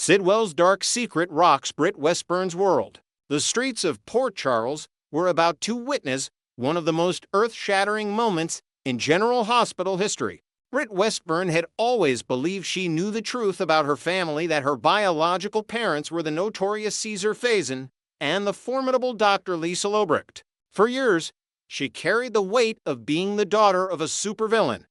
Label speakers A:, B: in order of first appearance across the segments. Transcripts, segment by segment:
A: Sidwell's dark secret rocks Britt Westburn's world. The streets of Port Charles were about to witness one of the most earth-shattering moments in General Hospital history. Britt Westburn had always believed she knew the truth about her family, that her biological parents were the notorious Caesar Faison and the formidable Dr. Lisa Lobrecht. For years, she carried the weight of being the daughter of a supervillain,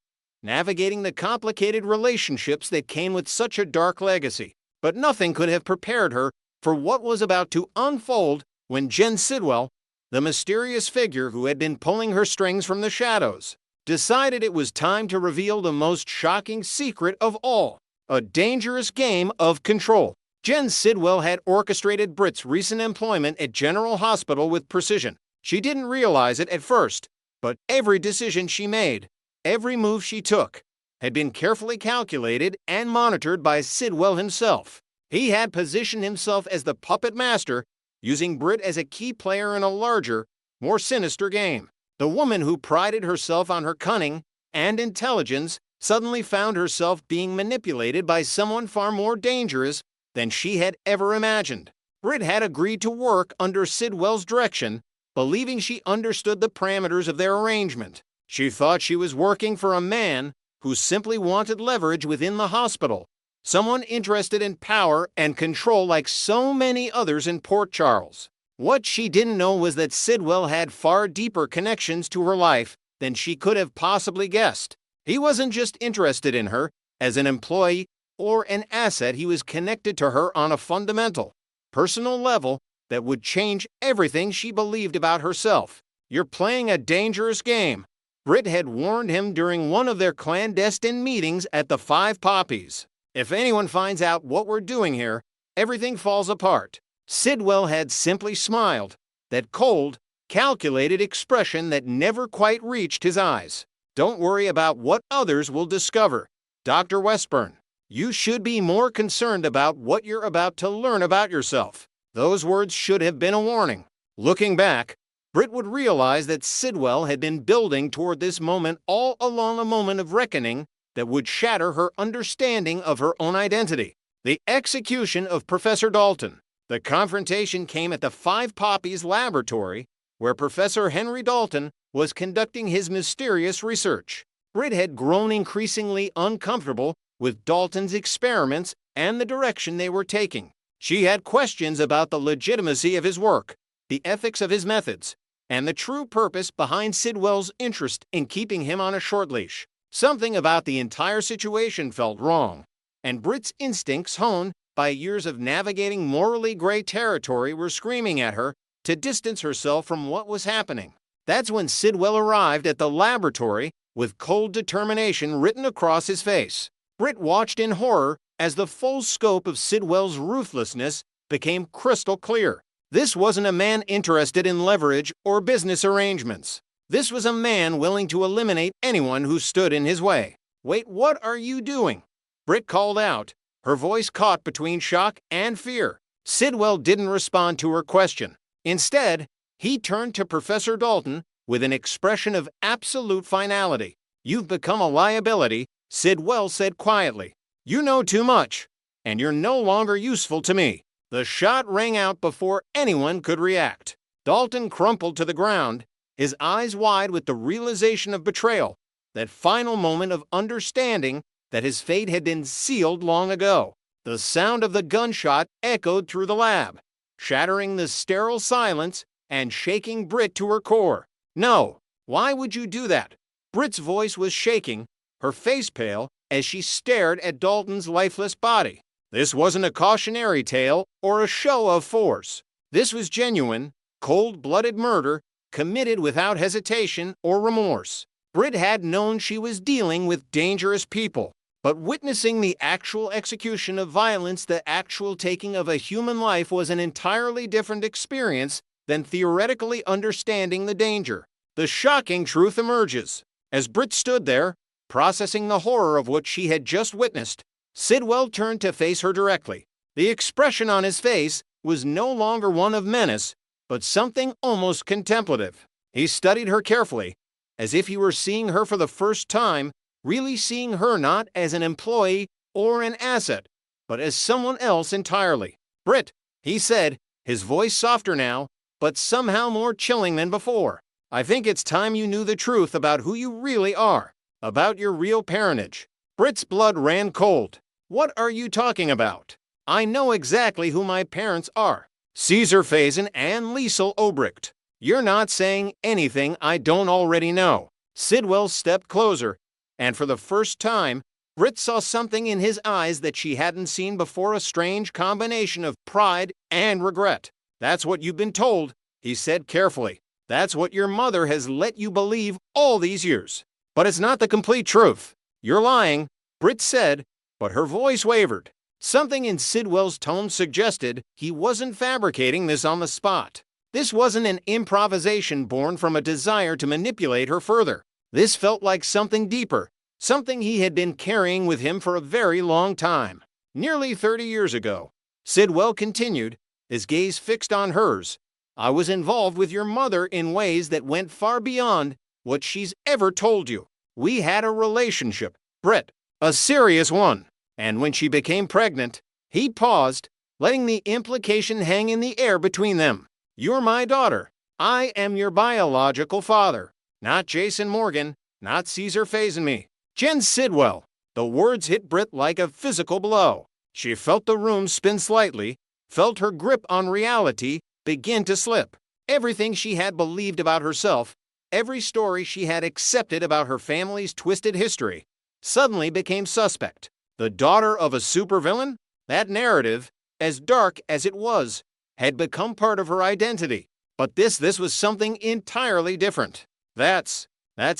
A: navigating the complicated relationships that came with such a dark legacy. But nothing could have prepared her for what was about to unfold when Jen Sidwell, the mysterious figure who had been pulling her strings from the shadows, decided it was time to reveal the most shocking secret of all: a dangerous game of control. Jen Sidwell had orchestrated Britt's recent employment at General Hospital with precision. She didn't realize it at first, but every decision she made, every move she took, had been carefully calculated and monitored by Sidwell himself. He had positioned himself as the puppet master, using Britt as a key player in a larger, more sinister game. The woman who prided herself on her cunning and intelligence suddenly found herself being manipulated by someone far more dangerous than she had ever imagined. Britt had agreed to work under Sidwell's direction, believing she understood the parameters of their arrangement. She thought she was working for a man who simply wanted leverage within the hospital, someone interested in power and control like so many others in Port Charles. What she didn't know was that Sidwell had far deeper connections to her life than she could have possibly guessed. He wasn't just interested in her as an employee or an asset. He was connected to her on a fundamental, personal level that would change everything she believed about herself. "You're playing a dangerous game," Britt had warned him during one of their clandestine meetings at the Five Poppies. "If anyone finds out what we're doing here, everything falls apart." Sidwell had simply smiled, that cold, calculated expression that never quite reached his eyes. "Don't worry about what others will discover, Dr. Westburn. You should be more concerned about what you're about to learn about yourself." Those words should have been a warning. Looking back, Britt would realize that Sidwell had been building toward this moment all along, a moment of reckoning that would shatter her understanding of her own identity. The execution of Professor Dalton. The confrontation came at the Five Poppies laboratory, where Professor Henry Dalton was conducting his mysterious research. Britt had grown increasingly uncomfortable with Dalton's experiments and the direction they were taking. She had questions about the legitimacy of his work, the ethics of his methods, and the true purpose behind Sidwell's interest in keeping him on a short leash. Something about the entire situation felt wrong, and Britt's instincts, honed by years of navigating morally gray territory, were screaming at her to distance herself from what was happening. That's when Sidwell arrived at the laboratory with cold determination written across his face. Britt watched in horror as the full scope of Sidwell's ruthlessness became crystal clear. This wasn't a man interested in leverage or business arrangements. This was a man willing to eliminate anyone who stood in his way. "Wait, what are you doing?" Britt called out, her voice caught between shock and fear. Sidwell didn't respond to her question. Instead, he turned to Professor Dalton with an expression of absolute finality. "You've become a liability," Sidwell said quietly. "You know too much, and you're no longer useful to me." The shot rang out before anyone could react. Dalton crumpled to the ground, his eyes wide with the realization of betrayal, that final moment of understanding that his fate had been sealed long ago. The sound of the gunshot echoed through the lab, shattering the sterile silence and shaking Britt to her core. "No, why would you do that?" Britt's voice was shaking, her face pale, as she stared at Dalton's lifeless body. This wasn't a cautionary tale or a show of force. This was genuine, cold-blooded murder committed without hesitation or remorse. Britt had known she was dealing with dangerous people, but witnessing the actual execution of violence, the actual taking of a human life, was an entirely different experience than theoretically understanding the danger. The shocking truth emerges. As Britt stood there, processing the horror of what she had just witnessed, Sidwell turned to face her directly. The expression on his face was no longer one of menace, but something almost contemplative. He studied her carefully, as if he were seeing her for the first time, really seeing her not as an employee or an asset, but as someone else entirely. Britt, he said, his voice softer now, but somehow more chilling than before. I think it's time you knew the truth about who you really are, about your real parentage. Britt's blood ran cold. What are you talking about? I know exactly who my parents are. Caesar Faison and Liesel Obricht. You're not saying anything I don't already know. Sidwell stepped closer, and for the first time, Britt saw something in his eyes that she hadn't seen before, a strange combination of pride and regret. That's what you've been told, he said carefully. That's what your mother has let you believe all these years. But it's not the complete truth. You're lying, Britt said, but her voice wavered. Something in Sidwell's tone suggested he wasn't fabricating this on the spot. This wasn't an improvisation born from a desire to manipulate her further. This felt like something deeper, something he had been carrying with him for a very long time. Nearly 30 years ago, Sidwell continued, his gaze fixed on hers. I was involved with your mother in ways that went far beyond what she's ever told you. We had a relationship, Britt, a serious one. And when she became pregnant, he paused, letting the implication hang in the air between them. You're my daughter. I am your biological father. Not Jason Morgan, not Caesar Faison me. Jen Sidwell. The words hit Britt like a physical blow. She felt the room spin slightly, felt her grip on reality begin to slip. Everything she had believed about herself, every story she had accepted about her family's twisted history, suddenly became suspect. The daughter of a supervillain? That narrative, as dark as it was, had become part of her identity. But this was something entirely different. That's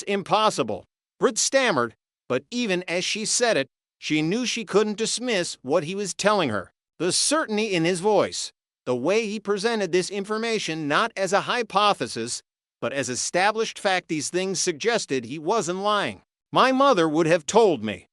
A: impossible. Britt stammered, but even as she said it, she knew she couldn't dismiss what he was telling her. The certainty in his voice, the way he presented this information not as a hypothesis, but as established fact, these things suggested he wasn't lying. My mother would have told me.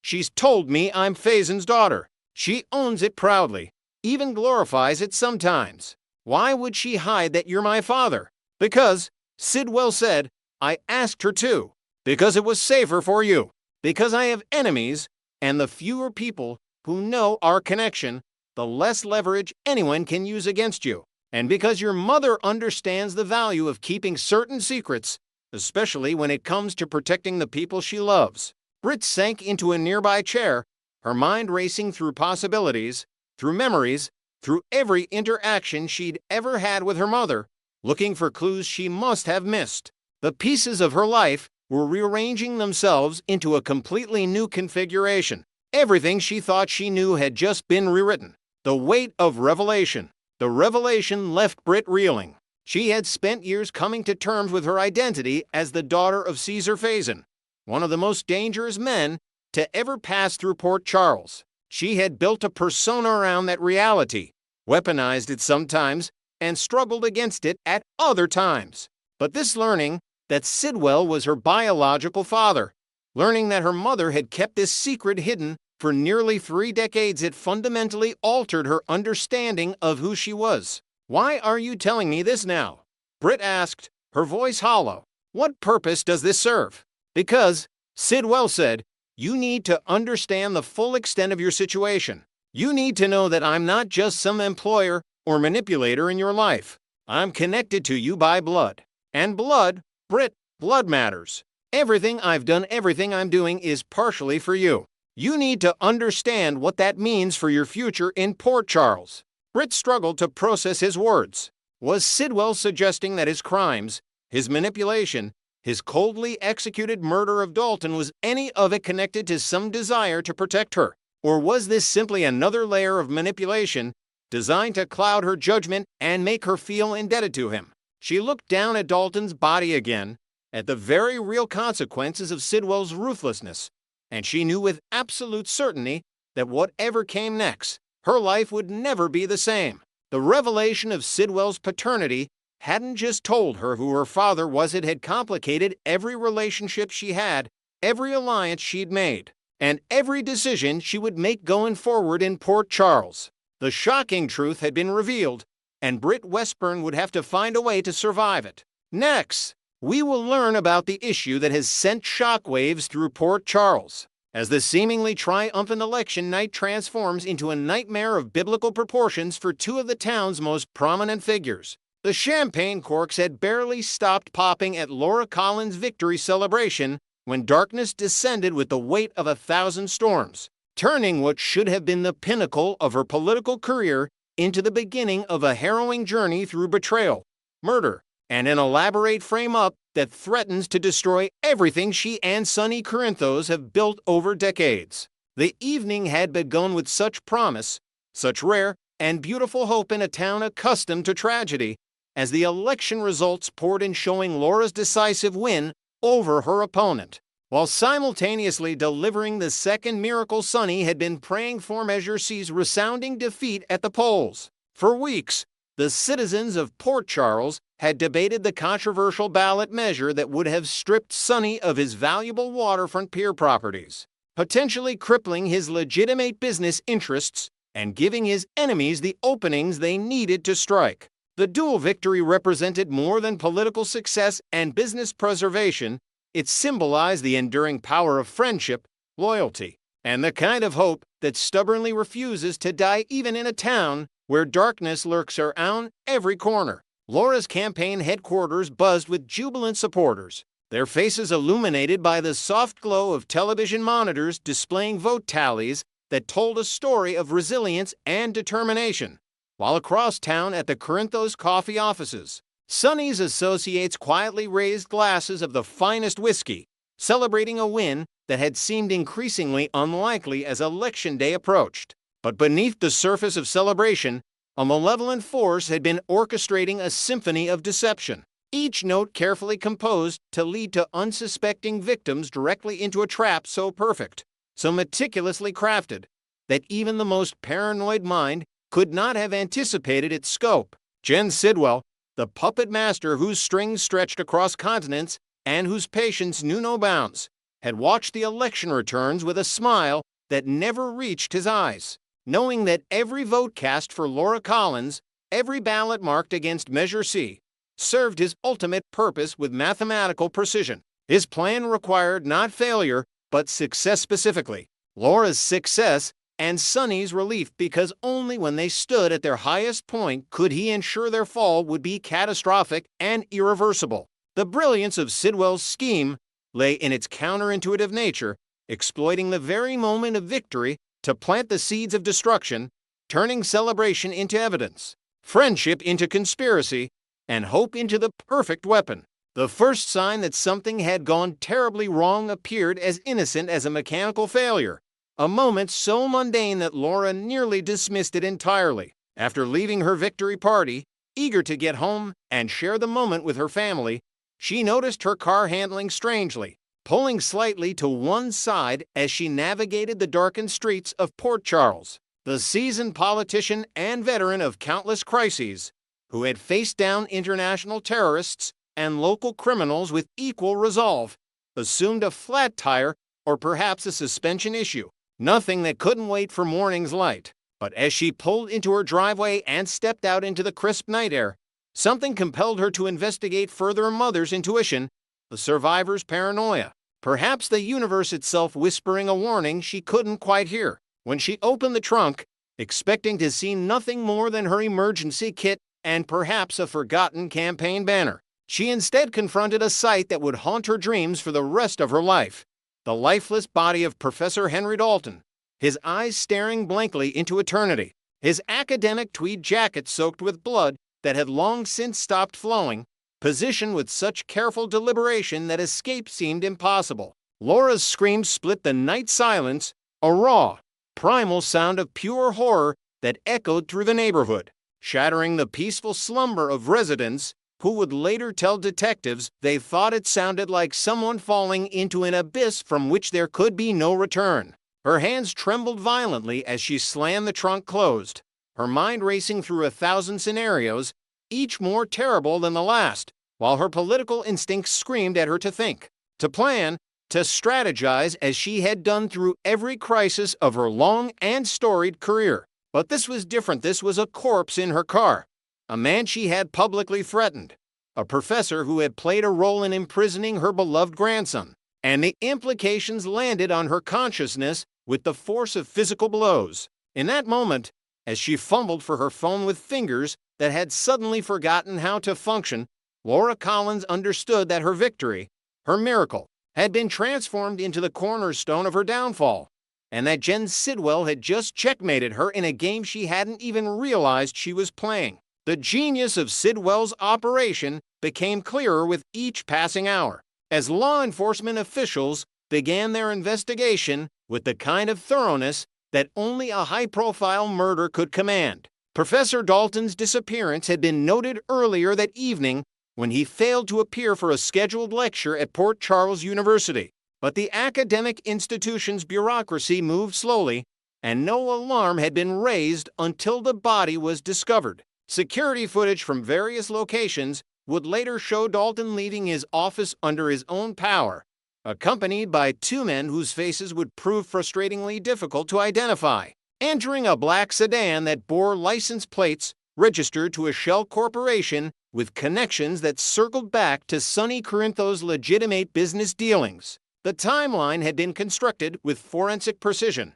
A: She's told me I'm Faison's daughter. She owns it proudly, even glorifies it sometimes. Why would she hide that you're my father? Because, Sidwell said, I asked her to. Because it was safer for you. Because I have enemies, and the fewer people who know our connection, the less leverage anyone can use against you. And because your mother understands the value of keeping certain secrets, especially when it comes to protecting the people she loves. Britt sank into a nearby chair, her mind racing through possibilities, through memories, through every interaction she'd ever had with her mother, looking for clues she must have missed. The pieces of her life were rearranging themselves into a completely new configuration. Everything she thought she knew had just been rewritten. The weight of revelation. The revelation left Britt reeling. She had spent years coming to terms with her identity as the daughter of Caesar Faison, one of the most dangerous men to ever pass through Port Charles. She had built a persona around that reality, weaponized it sometimes, and struggled against it at other times. But this learning that Sidwell was her biological father, learning that her mother had kept this secret hidden for nearly 3 decades, it fundamentally altered her understanding of who she was. Why are you telling me this now? Britt asked, her voice hollow. What purpose does this serve? Because, Sidwell said, you need to understand the full extent of your situation. You need to know that I'm not just some employer or manipulator in your life. I'm connected to you by blood. And blood, Britt, blood matters. Everything I've done, everything I'm doing is partially for you. You need to understand what that means for your future in Port Charles. Britt struggled to process his words. Was Sidwell suggesting that his crimes, his manipulation, his coldly executed murder of Dalton, was any of it connected to some desire to protect her? Or was this simply another layer of manipulation designed to cloud her judgment and make her feel indebted to him? She looked down at Dalton's body again, at the very real consequences of Sidwell's ruthlessness, and she knew with absolute certainty that whatever came next, her life would never be the same. The revelation of Sidwell's paternity hadn't just told her who her father was, it had complicated every relationship she had, every alliance she'd made, and every decision she would make going forward in Port Charles. The shocking truth had been revealed, and Britt Westburn would have to find a way to survive it. Next, we will learn about the issue that has sent shockwaves through Port Charles. as the seemingly triumphant election night transforms into a nightmare of biblical proportions for two of the town's most prominent figures. The champagne corks had barely stopped popping at Laura Collins' victory celebration when darkness descended with the weight of 1,000 storms, turning what should have been the pinnacle of her political career into the beginning of a harrowing journey through betrayal, murder, and an elaborate frame-up that threatens to destroy everything she and Sonny Corinthos have built over decades. The evening had begun with such promise, such rare and beautiful hope in a town accustomed to tragedy, as the election results poured in showing Laura's decisive win over her opponent, while simultaneously delivering the second miracle Sonny had been praying for Measure C's resounding defeat at the polls. For weeks, the citizens of Port Charles had debated the controversial ballot measure that would have stripped Sonny of his valuable waterfront pier properties, potentially crippling his legitimate business interests and giving his enemies the openings they needed to strike. The dual victory represented more than political success and business preservation. It symbolized the enduring power of friendship, loyalty, and the kind of hope that stubbornly refuses to die even in a town where darkness lurks around every corner. Laura's campaign headquarters buzzed with jubilant supporters, their faces illuminated by the soft glow of television monitors displaying vote tallies that told a story of resilience and determination. While across town at the Corinthos coffee offices, Sonny's associates quietly raised glasses of the finest whiskey, celebrating a win that had seemed increasingly unlikely as Election Day approached. But beneath the surface of celebration, a malevolent force had been orchestrating a symphony of deception, each note carefully composed to lead to unsuspecting victims directly into a trap so perfect, so meticulously crafted, that even the most paranoid mind could not have anticipated its scope. Jen Sidwell, the puppet master whose strings stretched across continents and whose patience knew no bounds, had watched the election returns with a smile that never reached his eyes, knowing that every vote cast for Laura Collins, every ballot marked against Measure C, served his ultimate purpose with mathematical precision. His plan required not failure, but success specifically. Laura's success and Sonny's relief, because only when they stood at their highest point could he ensure their fall would be catastrophic and irreversible. The brilliance of Sidwell's scheme lay in its counterintuitive nature, exploiting the very moment of victory to plant the seeds of destruction, turning celebration into evidence, friendship into conspiracy, and hope into the perfect weapon. The first sign that something had gone terribly wrong appeared as innocent as a mechanical failure, a moment so mundane that Laura nearly dismissed it entirely. After leaving her victory party, eager to get home and share the moment with her family, she noticed her car handling strangely, pulling slightly to one side as she navigated the darkened streets of Port Charles. The seasoned politician and veteran of countless crises, who had faced down international terrorists and local criminals with equal resolve, assumed a flat tire or perhaps a suspension issue, nothing that couldn't wait for morning's light. But as she pulled into her driveway and stepped out into the crisp night air, something compelled her to investigate further. A mother's intuition, the survivor's paranoia, perhaps the universe itself whispering a warning she couldn't quite hear. When she opened the trunk, expecting to see nothing more than her emergency kit and perhaps a forgotten campaign banner, she instead confronted a sight that would haunt her dreams for the rest of her life: the lifeless body of Professor Henry Dalton, his eyes staring blankly into eternity, his academic tweed jacket soaked with blood that had long since stopped flowing, positioned with such careful deliberation that escape seemed impossible. Laura's scream split the night silence, a raw, primal sound of pure horror that echoed through the neighborhood, shattering the peaceful slumber of residents who would later tell detectives they thought it sounded like someone falling into an abyss from which there could be no return. Her hands trembled violently as she slammed the trunk closed, her mind racing through 1,000 scenarios, each more terrible than the last, while her political instincts screamed at her to think, to plan, to strategize as she had done through every crisis of her long and storied career. But this was different. This was a corpse in her car, a man she had publicly threatened, a professor who had played a role in imprisoning her beloved grandson, and the implications landed on her consciousness with the force of physical blows. In that moment, as she fumbled for her phone with fingers that had suddenly forgotten how to function, Laura Collins understood that her victory, her miracle, had been transformed into the cornerstone of her downfall, and that Jen Sidwell had just checkmated her in a game she hadn't even realized she was playing. The genius of Sidwell's operation became clearer with each passing hour, as law enforcement officials began their investigation with the kind of thoroughness that only a high-profile murder could command. Professor Dalton's disappearance had been noted earlier that evening when he failed to appear for a scheduled lecture at Port Charles University. But the academic institution's bureaucracy moved slowly, and no alarm had been raised until the body was discovered. Security footage from various locations would later show Dalton leaving his office under his own power, accompanied by two men whose faces would prove frustratingly difficult to identify, entering a black sedan that bore license plates registered to a shell corporation with connections that circled back to Sonny Corinthos' legitimate business dealings. The timeline had been constructed with forensic precision.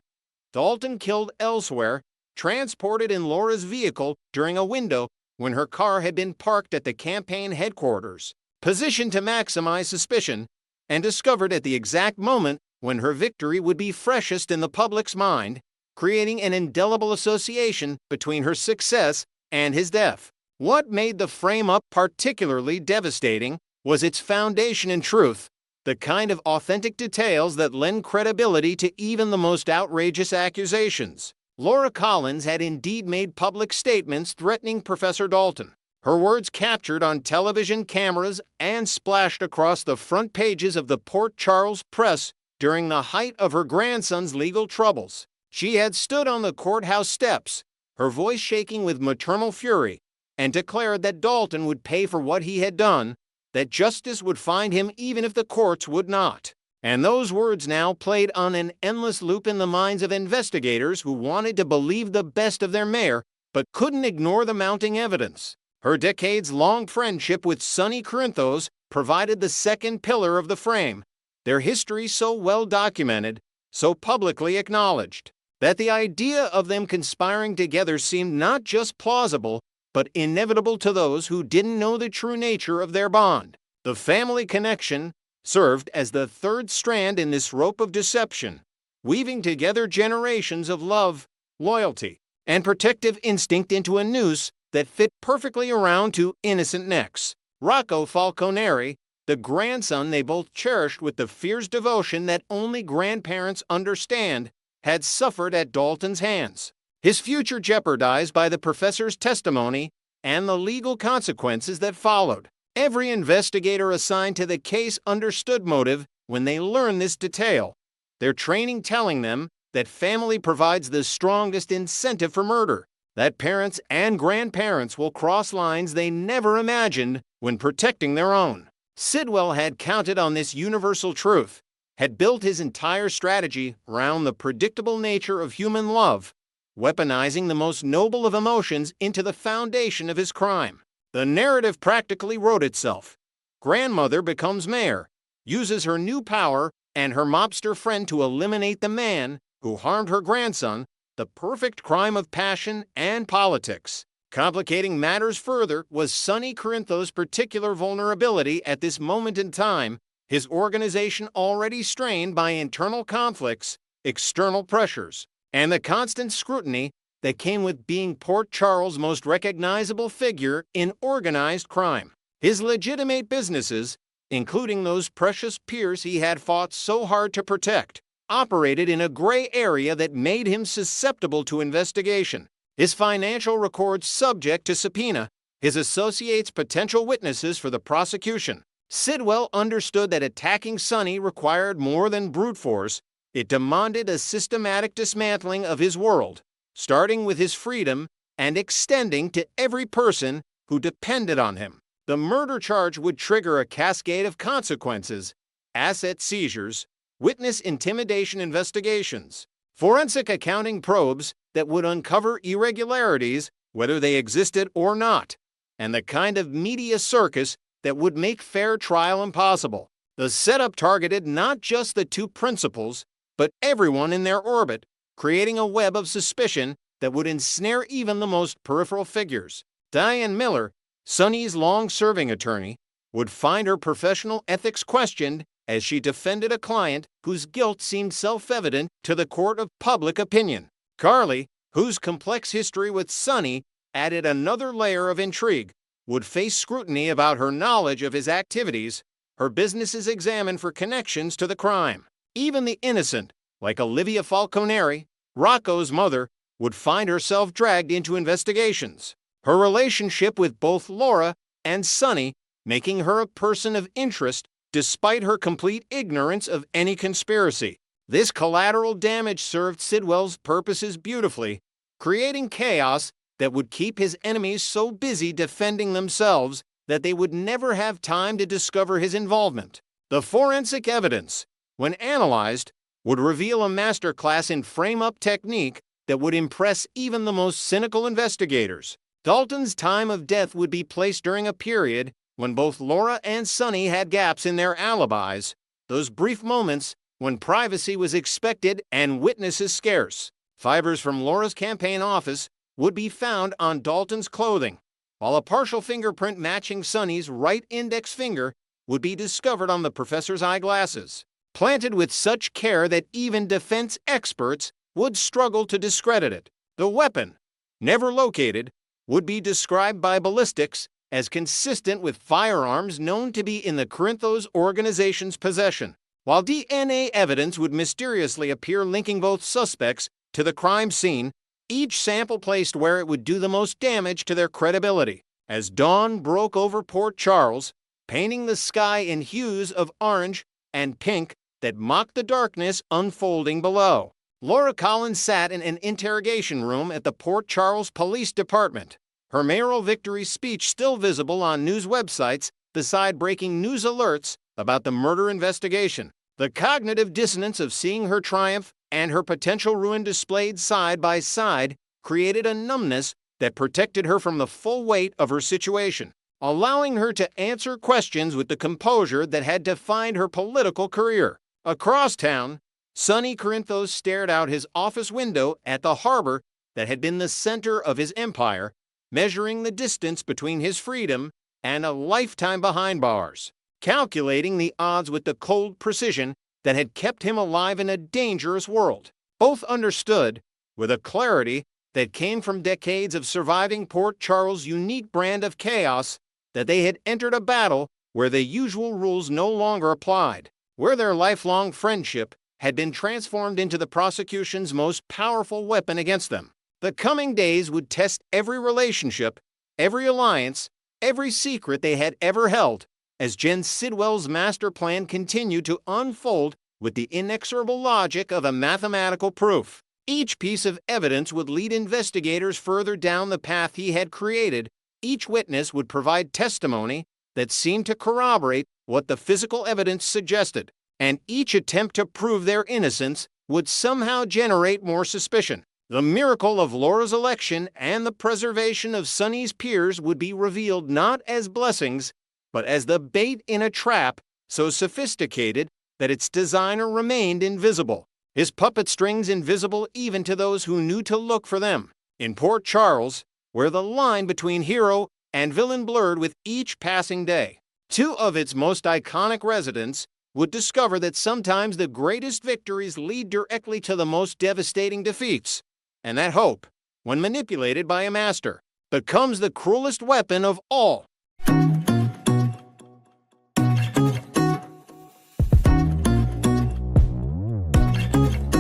A: Dalton killed elsewhere, transported in Laura's vehicle during a window when her car had been parked at the campaign headquarters, positioned to maximize suspicion, and discovered at the exact moment when her victory would be freshest in the public's mind, creating an indelible association between her success and his death. What made the frame-up particularly devastating was its foundation in truth, the kind of authentic details that lend credibility to even the most outrageous accusations. Laura Collins had indeed made public statements threatening Professor Dalton, her words captured on television cameras and splashed across the front pages of the Port Charles Press during the height of her grandson's legal troubles. She had stood on the courthouse steps, her voice shaking with maternal fury, and declared that Dalton would pay for what he had done, that justice would find him even if the courts would not. And those words now played on an endless loop in the minds of investigators who wanted to believe the best of their mayor, but couldn't ignore the mounting evidence. Her decades-long friendship with Sonny Corinthos provided the second pillar of the frame, their history so well documented, so publicly acknowledged, that the idea of them conspiring together seemed not just plausible, but inevitable to those who didn't know the true nature of their bond. The family connection served as the third strand in this rope of deception, weaving together generations of love, loyalty, and protective instinct into a noose that fit perfectly around two innocent necks. Rocco Falconeri, the grandson they both cherished with the fierce devotion that only grandparents understand, had suffered at Dalton's hands. His future jeopardized by the professor's testimony and the legal consequences that followed. Every investigator assigned to the case understood motive when they learned this detail, their training telling them that family provides the strongest incentive for murder, that parents and grandparents will cross lines they never imagined when protecting their own. Sidwell had counted on this universal truth, had built his entire strategy around the predictable nature of human love, weaponizing the most noble of emotions into the foundation of his crime. The narrative practically wrote itself. Grandmother becomes mayor, uses her new power and her mobster friend to eliminate the man who harmed her grandson, the perfect crime of passion and politics. Complicating matters further was Sonny Corinthos' particular vulnerability at this moment in time, his organization already strained by internal conflicts, external pressures, and the constant scrutiny that came with being Port Charles' most recognizable figure in organized crime. His legitimate businesses, including those precious peers he had fought so hard to protect, operated in a gray area that made him susceptible to investigation. His financial records subject to subpoena, his associates potential witnesses for the prosecution. Sidwell understood that attacking Sonny required more than brute force. It demanded a systematic dismantling of his world, starting with his freedom and extending to every person who depended on him. The murder charge would trigger a cascade of consequences: asset seizures, witness intimidation investigations, forensic accounting probes that would uncover irregularities, whether they existed or not, and the kind of media circus that would make fair trial impossible. The setup targeted not just the two principals, but everyone in their orbit, creating a web of suspicion that would ensnare even the most peripheral figures. Diane Miller, Sonny's long-serving attorney, would find her professional ethics questioned as she defended a client whose guilt seemed self-evident to the court of public opinion. Carly, whose complex history with Sonny added another layer of intrigue, would face scrutiny about her knowledge of his activities, her businesses examined for connections to the crime. Even the innocent, like Olivia Falconeri, Rocco's mother, would find herself dragged into investigations. Her relationship with both Laura and Sonny making her a person of interest despite her complete ignorance of any conspiracy. This collateral damage served Sidwell's purposes beautifully, creating chaos that would keep his enemies so busy defending themselves that they would never have time to discover his involvement. The forensic evidence, when analyzed, would reveal a masterclass in frame-up technique that would impress even the most cynical investigators. Dalton's time of death would be placed during a period when both Laura and Sonny had gaps in their alibis, those brief moments when privacy was expected and witnesses scarce. Fibers from Laura's campaign office would be found on Dalton's clothing, while a partial fingerprint matching Sonny's right index finger would be discovered on the professor's eyeglasses, planted with such care that even defense experts would struggle to discredit it. The weapon, never located, would be described by ballistics as consistent with firearms known to be in the Corinthos organization's possession, while DNA evidence would mysteriously appear linking both suspects to the crime scene, each sample placed where it would do the most damage to their credibility. As dawn broke over Port Charles, painting the sky in hues of orange and pink that mocked the darkness unfolding below, Laura Collins sat in an interrogation room at the Port Charles Police Department, her mayoral victory speech still visible on news websites beside breaking news alerts about the murder investigation. The cognitive dissonance of seeing her triumph and her potential ruin displayed side by side created a numbness that protected her from the full weight of her situation, allowing her to answer questions with the composure that had defined her political career. Across town, Sonny Corinthos stared out his office window at the harbor that had been the center of his empire, measuring the distance between his freedom and a lifetime behind bars, calculating the odds with the cold precision that had kept him alive in a dangerous world. Both understood, with a clarity that came from decades of surviving Port Charles' unique brand of chaos, that they had entered a battle where the usual rules no longer applied, where their lifelong friendship had been transformed into the prosecution's most powerful weapon against them. The coming days would test every relationship, every alliance, every secret they had ever held, as Jen Sidwell's master plan continued to unfold with the inexorable logic of a mathematical proof. Each piece of evidence would lead investigators further down the path he had created. Each witness would provide testimony that seemed to corroborate what the physical evidence suggested, and each attempt to prove their innocence would somehow generate more suspicion. The miracle of Laura's election and the preservation of Sonny's peers would be revealed not as blessings, but as the bait in a trap so sophisticated that its designer remained invisible, his puppet strings invisible even to those who knew to look for them. In Port Charles, where the line between hero and villain blurred with each passing day, two of its most iconic residents would discover that sometimes the greatest victories lead directly to the most devastating defeats, and that hope, when manipulated by a master, becomes the cruelest weapon of all.